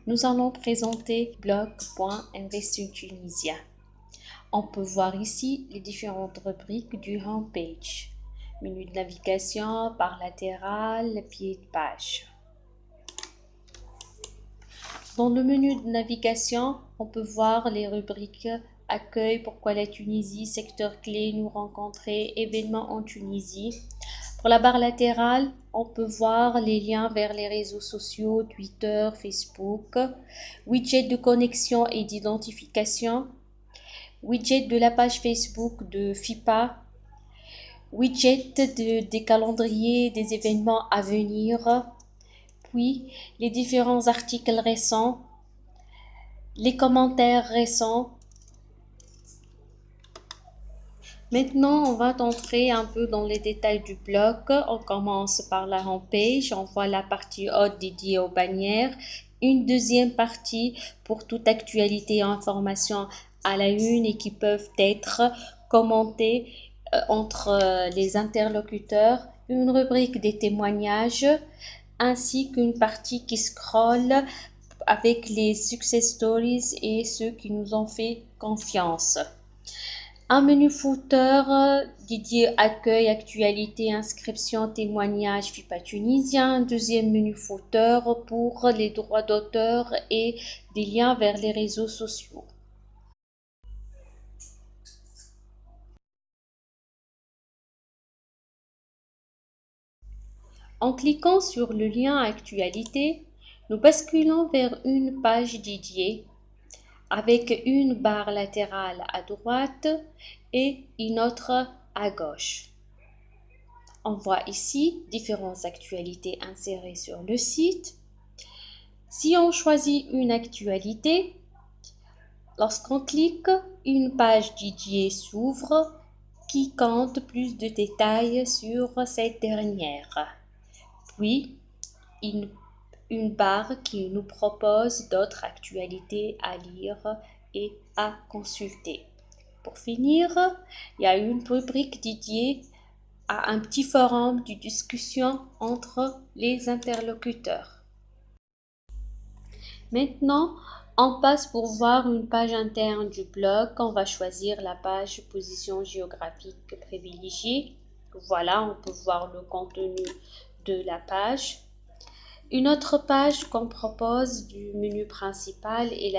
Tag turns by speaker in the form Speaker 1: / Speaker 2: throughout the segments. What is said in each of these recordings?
Speaker 1: nous allons présenter blog.investintunisien. On peut voir ici les différentes rubriques du homepage. Menu de navigation, barre latérale, pied de page. Dans le menu de navigation, on peut voir les rubriques accueil, pourquoi la Tunisie, secteur clé, nous rencontrer, événements en Tunisie. Pour la barre latérale, on peut voir les liens vers les réseaux sociaux, Twitter, Facebook, widget de connexion et d'identification, widget de la page Facebook de FIPA, widget des calendriers des événements à venir, puis les différents articles récents, les commentaires récents. Maintenant, on va entrer un peu dans les détails du blog. On commence par la homepage. On voit la partie haute dédiée aux bannières. Une deuxième partie pour toute actualité et information à la une et qui peuvent être commentées entre les interlocuteurs. Une rubrique des témoignages ainsi qu'une partie qui scrolle avec les success stories et ceux qui nous ont fait confiance. Un menu footer dédié accueil, actualité, inscription, témoignage FIPA tunisien. Un deuxième menu footer pour les droits d'auteur et des liens vers les réseaux sociaux. En cliquant sur le lien actualité, nous basculons vers une page dédiée avec une barre latérale à droite et une autre à gauche. On voit ici différentes actualités insérées sur le site. Si on choisit une actualité, lorsqu'on clique, une page dédiée s'ouvre qui compte plus de détails sur cette dernière. Puis, une barre qui nous propose d'autres actualités à lire et à consulter. Pour finir, il y a une rubrique dédiée à un petit forum de discussion entre les interlocuteurs. Maintenant, on passe pour voir une page interne du blog. On va choisir la page position géographique privilégiée. Voilà, on peut voir le contenu de la page. Une autre page qu'on propose du menu principal est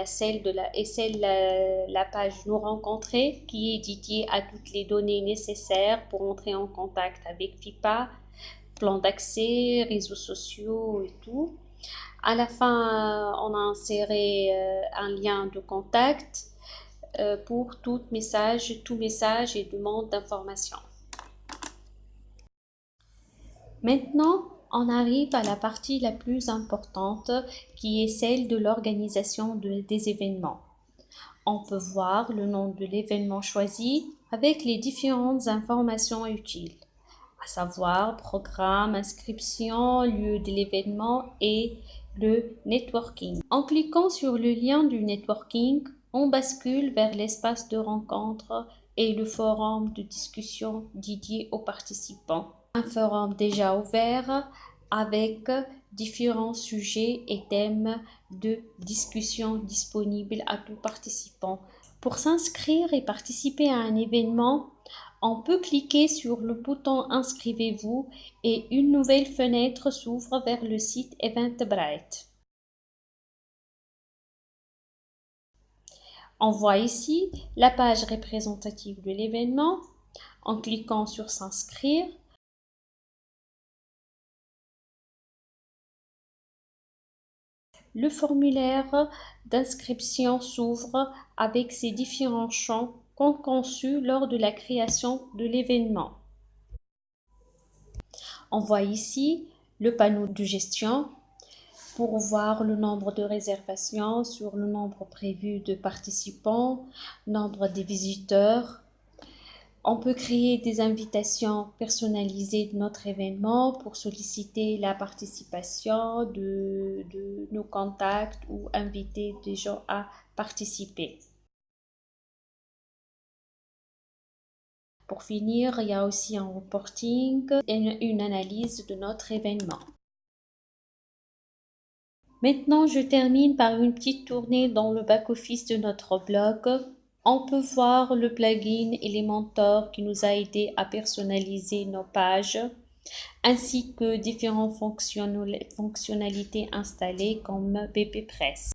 Speaker 1: la page Nous rencontrer qui est dédiée à toutes les données nécessaires pour entrer en contact avec FIPA, plan d'accès, réseaux sociaux et tout. À la fin, on a inséré un lien de contact pour tout message et demande d'information. Maintenant, on arrive à la partie la plus importante qui est celle de l'organisation des événements. On peut voir le nom de l'événement choisi avec les différentes informations utiles, à savoir programme, inscription, lieu de l'événement et le networking. En cliquant sur le lien du networking, on bascule vers l'espace de rencontre et le forum de discussion dédié aux participants. Un forum déjà ouvert avec différents sujets et thèmes de discussion disponibles à tout participant. Pour s'inscrire et participer à un événement, on peut cliquer sur le bouton Inscrivez-vous et une nouvelle fenêtre s'ouvre vers le site Eventbrite. On voit ici la page représentative de l'événement. En cliquant sur S'inscrire, le formulaire d'inscription s'ouvre avec ses différents champs conçus lors de la création de l'événement. On voit ici le panneau de gestion pour voir le nombre de réservations sur le nombre prévu de participants, nombre de visiteurs. On peut créer des invitations personnalisées de notre événement pour solliciter la participation de nos contacts ou inviter des gens à participer. Pour finir, il y a aussi un reporting et une analyse de notre événement. Maintenant, je termine par une petite tournée dans le back-office de notre blog. On peut voir le plugin Elementor qui nous a aidé à personnaliser nos pages, ainsi que différentes fonctionnalités installées comme BPPress.